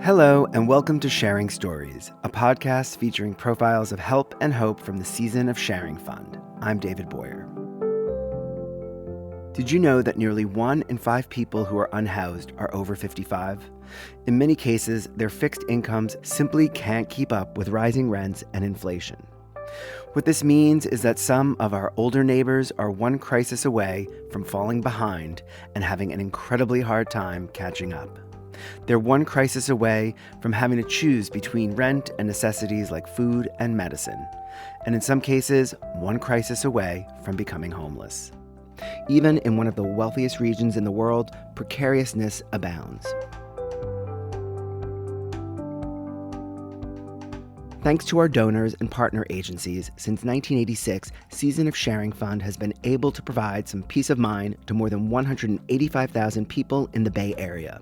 Hello, and welcome to Sharing Stories, a podcast featuring profiles of help and hope from the Season of Sharing Fund. I'm David Boyer. Did you know that nearly 1 in 5 people who are unhoused are over 55? In many cases, their fixed incomes simply can't keep up with rising rents and inflation. What this means is that some of our older neighbors are one crisis away from falling behind and having an incredibly hard time catching up. They're one crisis away from having to choose between rent and necessities like food and medicine, and in some cases, one crisis away from becoming homeless. Even in one of the wealthiest regions in the world, precariousness abounds. Thanks to our donors and partner agencies, since 1986, Season of Sharing Fund has been able to provide some peace of mind to more than 185,000 people in the Bay Area.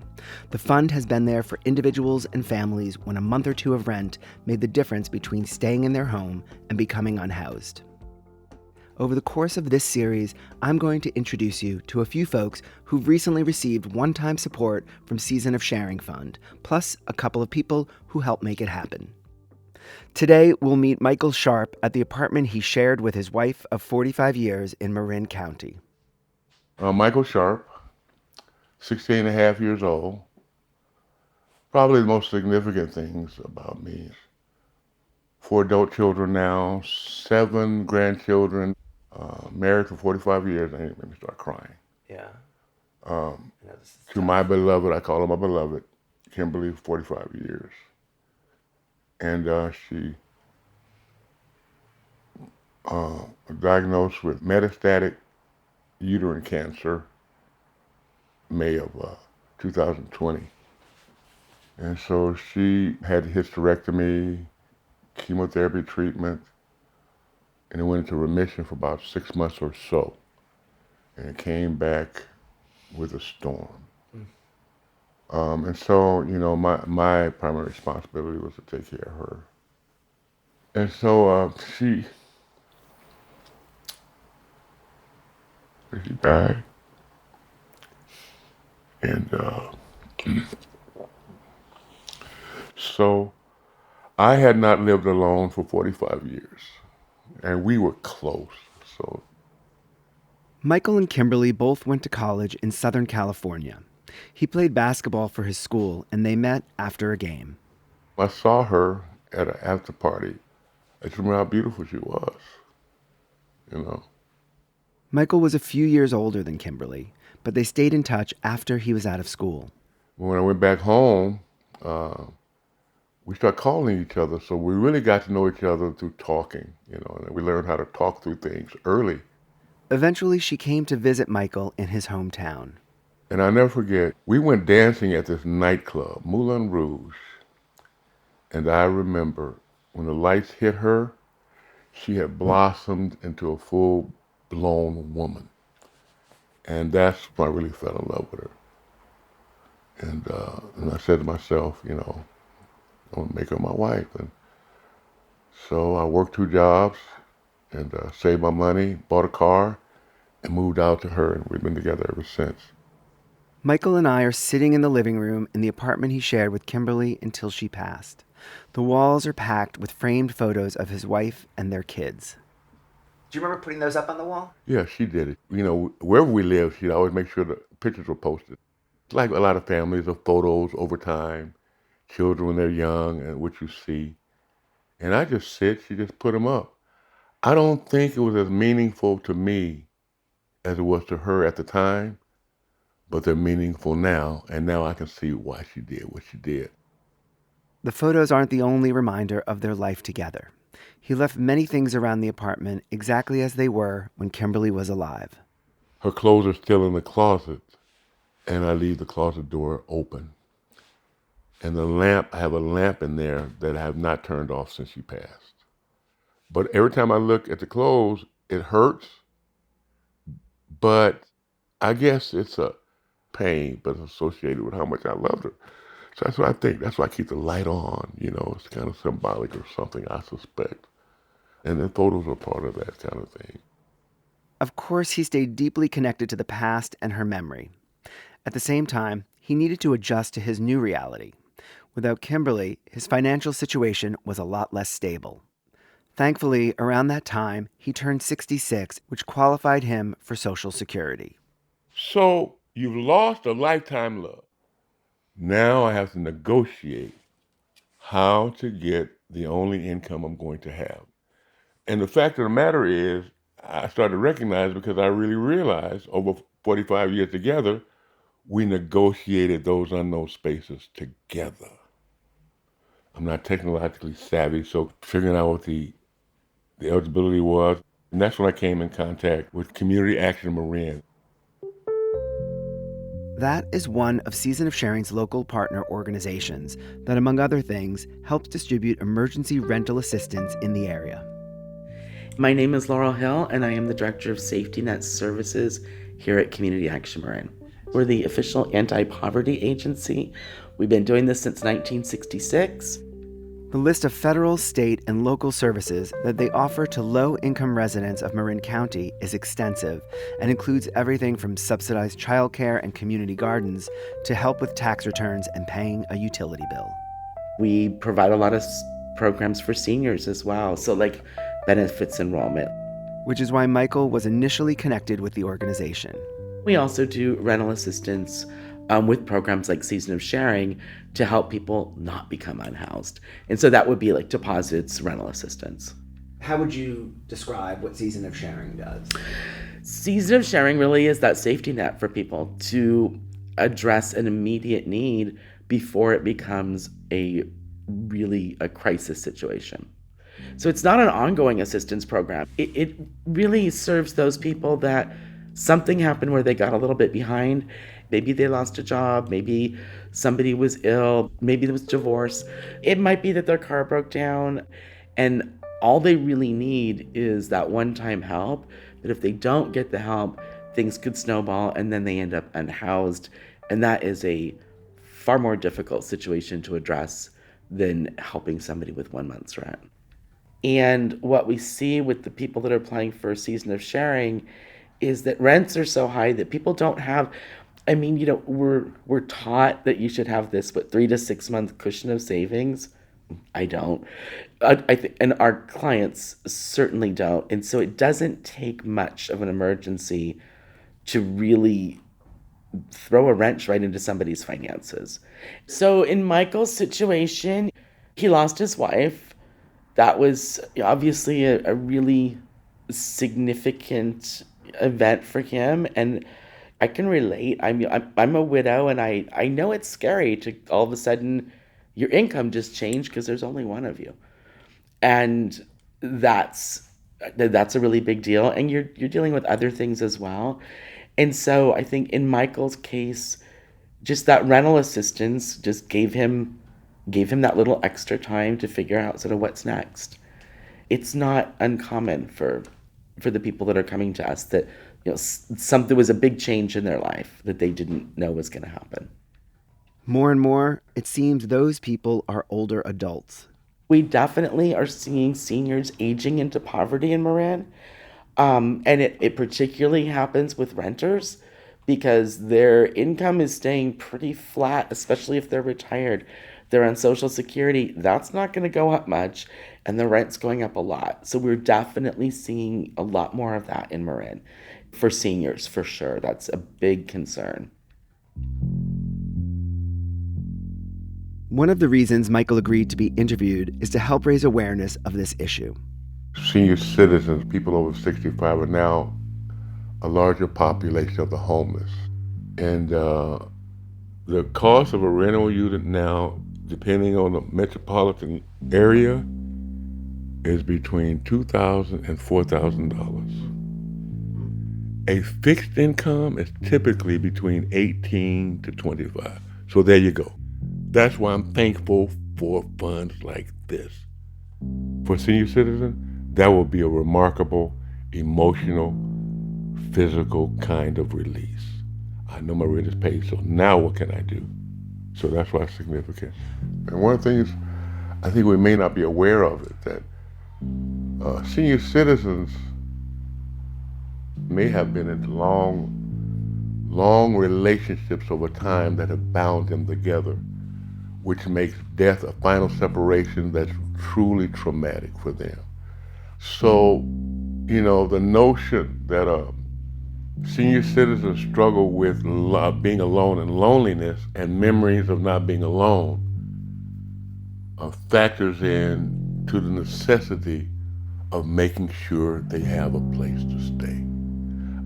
The fund has been there for individuals and families when a month or two of rent made the difference between staying in their home and becoming unhoused. Over the course of this series, I'm going to introduce you to a few folks who've recently received one-time support from Season of Sharing Fund, plus a couple of people who helped make it happen. Today, we'll meet Michael Sharpe at the apartment he shared with his wife of 45 years in Marin County. Michael Sharpe, 16 and a half years old. Probably the most significant things about me is 4 adult children now, 7 grandchildren, married for 45 years. They made me start crying. Yeah. To my beloved, I call her my beloved, Kimberly, 45 years. And she diagnosed with metastatic uterine cancer May of 2020. And so she had hysterectomy, chemotherapy treatment, and it went into remission for about 6 months or so. And it came back with a storm. And so, my primary responsibility was to take care of her. And so she died. And so I had not lived alone for 45 years. And we were close. So Michael and Kimberly both went to college in Southern California. He played basketball for his school, and they met after a game. I saw her at an after party. I just remember how beautiful she was, Michael was a few years older than Kimberly, but they stayed in touch after he was out of school. When I went back home, we started calling each other, so we really got to know each other through talking, and we learned how to talk through things early. Eventually, she came to visit Michael in his hometown. And I'll never forget, we went dancing at this nightclub, Moulin Rouge. And I remember when the lights hit her, she had blossomed into a full-blown woman. And that's when I really fell in love with her. And I said to myself, I want to make her my wife. And so I worked 2 jobs and saved my money, bought a car, and moved out to her. And we've been together ever since. Michael and I are sitting in the living room in the apartment he shared with Kimberly until she passed. The walls are packed with framed photos of his wife and their kids. Do you remember putting those up on the wall? Yeah, she did it. Wherever we lived, she'd always make sure the pictures were posted. Like a lot of families, of photos over time, children when they're young and what you see. And I just said, she just put them up. I don't think it was as meaningful to me as it was to her at the time, but they're meaningful now, and now I can see why she did what she did. The photos aren't the only reminder of their life together. He left many things around the apartment exactly as they were when Kimberly was alive. Her clothes are still in the closet, and I leave the closet door open. And I have a lamp in there that I have not turned off since she passed. But every time I look at the clothes, it hurts, but I guess it's a pain, but it's associated with how much I loved her. So that's what I think. That's why I keep the light on. It's kind of symbolic or something, I suspect. And the photos are part of that kind of thing. Of course, he stayed deeply connected to the past and her memory. At the same time, he needed to adjust to his new reality. Without Kimberly, his financial situation was a lot less stable. Thankfully, around that time, he turned 66, which qualified him for Social Security. So you've lost a lifetime love. Now I have to negotiate how to get the only income I'm going to have. And the fact of the matter is, I started to recognize, because I really realized over 45 years together, we negotiated those unknown spaces together. I'm not technologically savvy, so figuring out what the eligibility was, and that's when I came in contact with Community Action Marin. That is one of Season of Sharing's local partner organizations that, among other things, helps distribute emergency rental assistance in the area. My name is Laurel Hill, and I am the Director of Safety Net Services here at Community Action Marin. We're the official anti-poverty agency. We've been doing this since 1966. The list of federal, state, and local services that they offer to low-income residents of Marin County is extensive and includes everything from subsidized childcare and community gardens to help with tax returns and paying a utility bill. We provide a lot of programs for seniors as well, so like benefits enrollment. Which is why Michael was initially connected with the organization. We also do rental assistance with programs like Season of Sharing to help people not become unhoused. And so that would be like deposits, rental assistance. How would you describe what Season of Sharing does? Season of Sharing really is that safety net for people to address an immediate need before it becomes a crisis situation. So it's not an ongoing assistance program. It really serves those people that something happened where they got a little bit behind. Maybe they lost a job, maybe somebody was ill, maybe there was divorce. It might be that their car broke down, and all they really need is that one-time help. But if they don't get the help, things could snowball, and then they end up unhoused. And that is a far more difficult situation to address than helping somebody with 1 month's rent. And what we see with the people that are applying for a Season of Sharing is that rents are so high that people don't have, we're taught that you should have this, 3 to 6 month cushion of savings. I don't. And our clients certainly don't. And so it doesn't take much of an emergency to really throw a wrench right into somebody's finances. So in Michael's situation, he lost his wife. That was obviously a really significant event for him, and I can relate. I'm a widow, and I know it's scary to all of a sudden your income just changed because there's only one of you, and that's a really big deal. And you're dealing with other things as well, and so I think in Michael's case, just that rental assistance just gave him that little extra time to figure out sort of what's next. It's not uncommon for the people that are coming to us that there was a big change in their life that they didn't know was going to happen. More and more, it seems those people are older adults. We definitely are seeing seniors aging into poverty in Marin. And it particularly happens with renters because their income is staying pretty flat, especially if they're retired. They're on Social Security. That's not going to go up much, and the rent's going up a lot. So we're definitely seeing a lot more of that in Marin. For seniors, for sure. That's a big concern. One of the reasons Michael agreed to be interviewed is to help raise awareness of this issue. Senior citizens, people over 65, are now a larger population of the homeless. And the cost of a rental unit now, depending on the metropolitan area, is between $2,000 and $4,000. A fixed income is typically between 18 to 25. So there you go. That's why I'm thankful for funds like this. For senior citizens, that will be a remarkable, emotional, physical kind of release. I know my rent is paid, so now what can I do? So that's why it's significant. And one of the things I think we may not be aware of is that senior citizens may have been in long relationships over time that have bound them together which makes death a final separation that's truly traumatic for them. So, the notion that senior citizens struggle with being alone and loneliness and memories of not being alone factors in to the necessity of making sure they have a place to stay.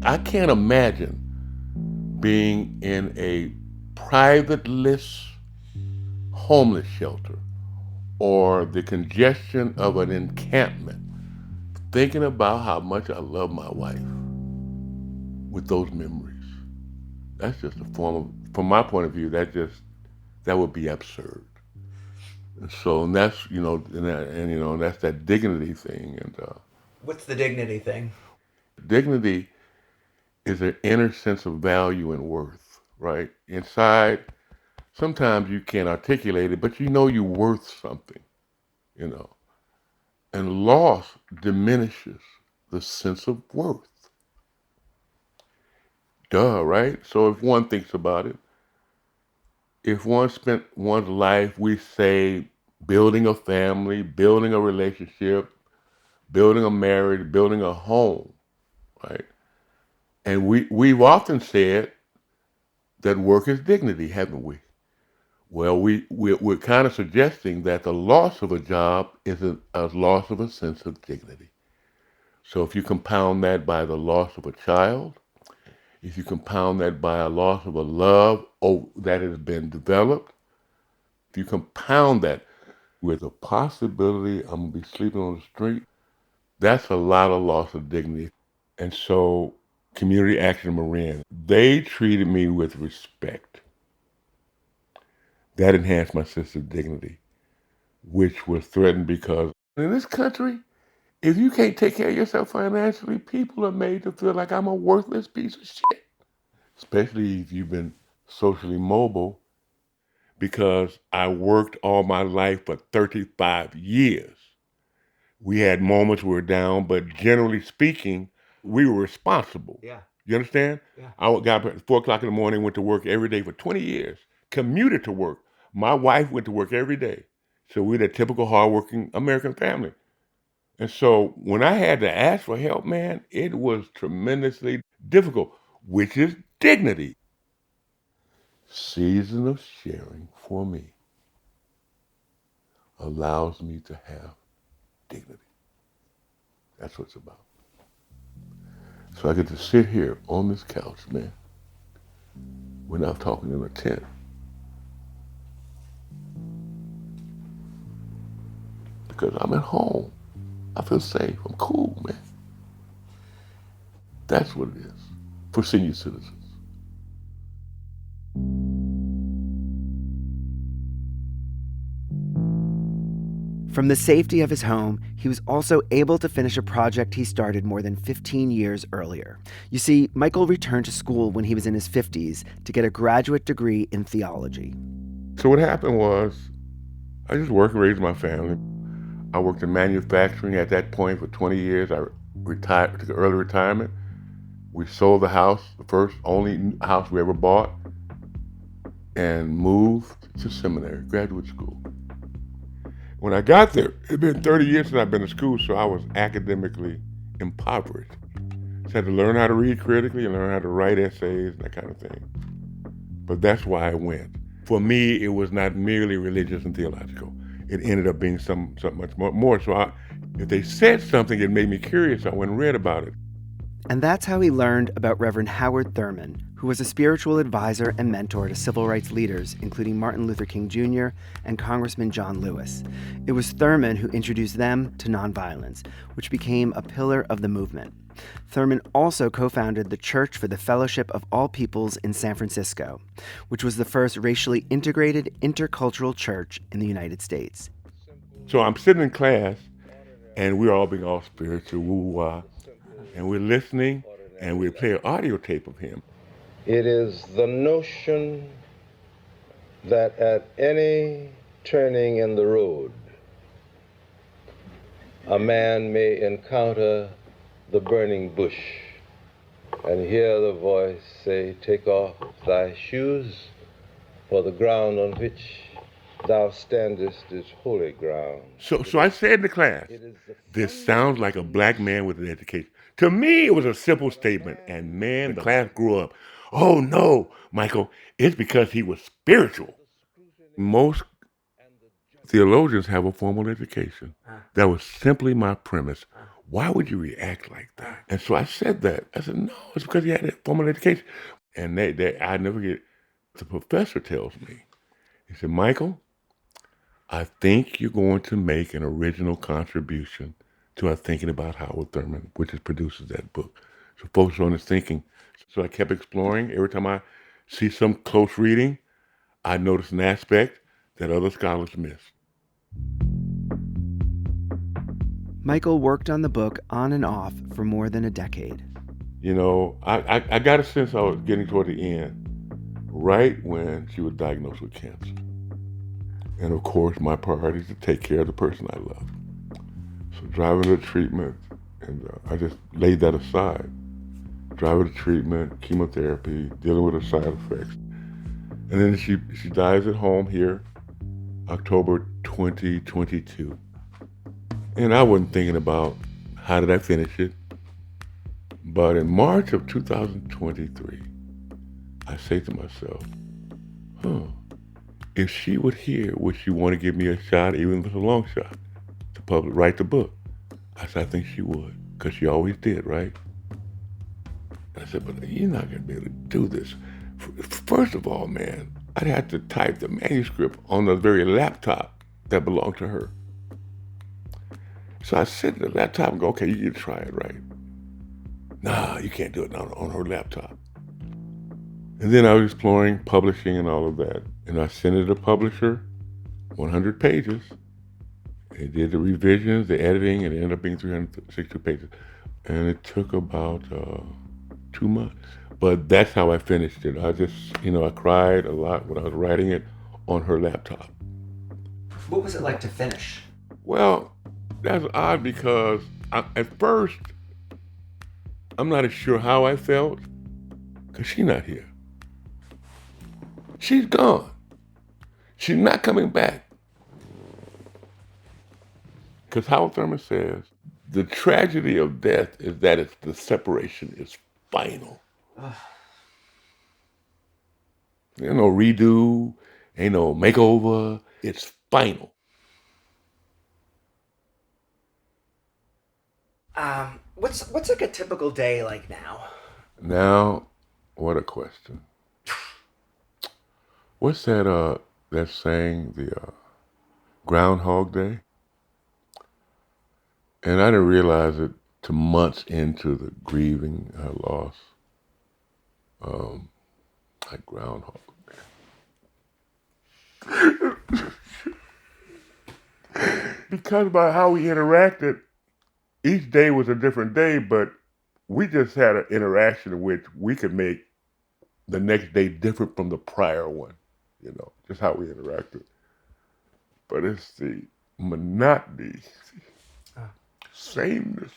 I can't imagine being in a privateless homeless shelter or the congestion of an encampment, thinking about how much I love my wife with those memories. That's just a form of, from my point of view, that would be absurd. And so, and that's, and that's that dignity thing. And What's the dignity thing? dignity is an inner sense of value and worth, right? Inside, sometimes you can't articulate it, but you're worth something, you know. And loss diminishes the sense of worth. Duh, right? So if one thinks about it, if one spent one's life, we say, building a family, building a relationship, building a marriage, building a home, right? And we've often said that work is dignity, haven't we? Well, we're kind of suggesting that the loss of a job is a loss of a sense of dignity. So if you compound that by the loss of a child, if you compound that by a loss of a love that has been developed, if you compound that with a possibility I'm going to be sleeping on the street, that's a lot of loss of dignity. And so Community Action Marin, they treated me with respect. That enhanced my sense of dignity, which was threatened because in this country, if you can't take care of yourself financially, people are made to feel like I'm a worthless piece of shit. Especially if you've been socially mobile, because I worked all my life for 35 years. We had moments we were down, but generally speaking, we were responsible. Yeah. You understand? Yeah. I got up at 4 o'clock in the morning, went to work every day for 20 years, commuted to work. My wife went to work every day. So we're that typical hardworking American family. And so when I had to ask for help, man, it was tremendously difficult, which is dignity. Season of sharing for me allows me to have dignity. That's what it's about. So I get to sit here on this couch, man. We're not talking in a tent. Because I'm at home. I feel safe. I'm cool, man. That's what it is for senior citizens. From the safety of his home, he was also able to finish a project he started more than 15 years earlier. You see, Michael returned to school when he was in his 50s to get a graduate degree in theology. So what happened was, I just worked and raised my family. I worked in manufacturing at that point for 20 years. I retired, took early retirement. We sold the house, the first only house we ever bought, and moved to seminary, graduate school. When I got there, it had been 30 years since I'd been to school, so I was academically impoverished. So I had to learn how to read critically and learn how to write essays and that kind of thing. But that's why I went. For me, it was not merely religious and theological. It ended up being something much more. So if they said something that made me curious, I went and read about it. And that's how he learned about Reverend Howard Thurman, who was a spiritual advisor and mentor to civil rights leaders, including Martin Luther King Jr. and Congressman John Lewis. It was Thurman who introduced them to nonviolence, which became a pillar of the movement. Thurman also co-founded the Church for the Fellowship of All Peoples in San Francisco, which was the first racially integrated intercultural church in the United States. So I'm sitting in class, and we're all being all spiritual, woo-wah, and we're listening, and we play an audio tape of him. It is the notion that at any turning in the road, a man may encounter the burning bush and hear the voice say, "Take off thy shoes, for the ground on which thou standest is holy ground. So I said in the class, this sounds like a black man with an education. To me, it was a simple statement, and man, the class grew up. Oh no, Michael, it's because he was spiritual. Most theologians have a formal education. That was simply my premise. Why would you react like that? And so I said that. I said, no, it's because he had a formal education. And I never forget, the professor tells me, he said, Michael, I think you're going to make an original contribution to our thinking about Howard Thurman, which produces that book. So focus on his thinking. So I kept exploring. Every time I see some close reading, I notice an aspect that other scholars miss. Michael worked on the book on and off for more than a decade. You know, I got a sense I was getting toward the end, right when she was diagnosed with cancer. And of course, my priority is to take care of the person I love. So driving to treatment, and I just laid that aside. Driving to treatment, chemotherapy, dealing with her side effects. And then she dies at home here, October 2022. And I wasn't thinking about how did I finish it. But in March of 2023, I say to myself, if she would hear, would she want to give me a shot, even if it's a long shot, to write the book? I said, I think she would, because she always did, right? I said, but you're not going to be able to do this. First of all, man, I'd have to type the manuscript on the very laptop that belonged to her. So I sit at the laptop and go, okay, you can try it, right? Nah, you can't do it on her laptop. And then I was exploring publishing and all of that. And I sent it to a publisher, 100 pages. They did the revisions, the editing, and it ended up being 360 pages. And it took about 2 months. But that's how I finished it. I just, I cried a lot when I was writing it on her laptop. What was it like to finish? Well, that's odd because at first, I'm not as sure how I felt because she's not here. She's gone. She's not coming back. Because Howard Thurman says, the tragedy of death is that the separation is final. There's no redo, ain't no makeover. It's final. What's like a typical day like now? Now, what a question. What's that saying, the Groundhog Day? And I didn't realize it till months into the grieving her loss. Like Groundhog Day. Because by how we interacted, each day was a different day, but we just had an interaction in which we could make the next day different from the prior one, just how we interacted. But it's the monotony, sameness.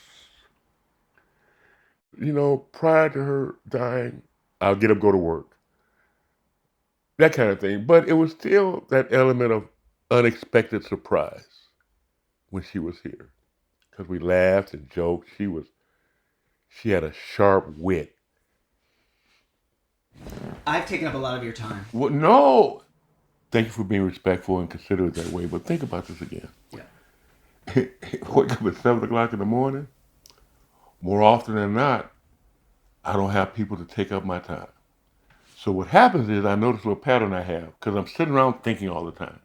Prior to her dying, I'll get up, go to work. That kind of thing. But it was still that element of unexpected surprise when she was here. Because we laughed and joked. She had a sharp wit. I've taken up a lot of your time. Well, no. Thank you for being respectful and considerate that way, but think about this again. Yeah. Wake up at 7 o'clock in the morning. More often than not, I don't have people to take up my time. So what happens is I notice a little pattern I have, because I'm sitting around thinking all the time.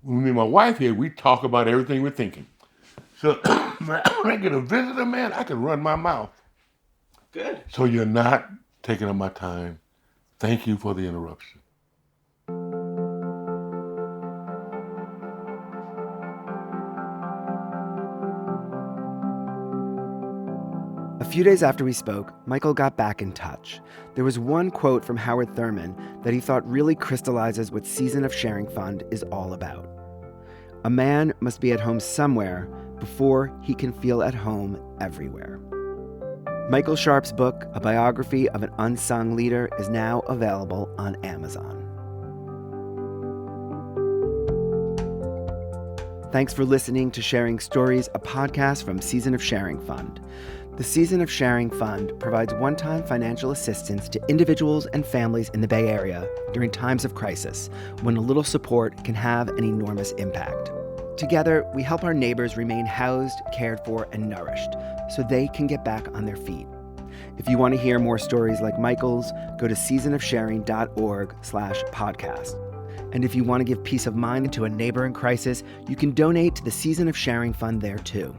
When me and my wife here, we talk about everything we're thinking. So when I get a visitor, man, I can run my mouth. Good. So you're not taking up my time. Thank you for the interruption. A few days after we spoke, Michael got back in touch. There was one quote from Howard Thurman that he thought really crystallizes what Season of Sharing Fund is all about. A man must be at home somewhere before he can feel at home everywhere. Michael Sharpe's book, A Biography of an Unsung Leader, is now available on Amazon. Thanks for listening to Sharing Stories, a podcast from Season of Sharing Fund. The Season of Sharing Fund provides one-time financial assistance to individuals and families in the Bay Area during times of crisis, when a little support can have an enormous impact. Together, we help our neighbors remain housed, cared for, and nourished so they can get back on their feet. If you want to hear more stories like Michael's, go to seasonofsharing.org/podcast. And if you want to give peace of mind to a neighbor in crisis, you can donate to the Season of Sharing Fund there too.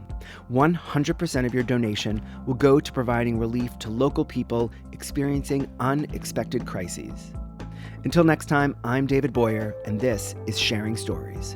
100% of your donation will go to providing relief to local people experiencing unexpected crises. Until next time, I'm David Boyer, and this is Sharing Stories.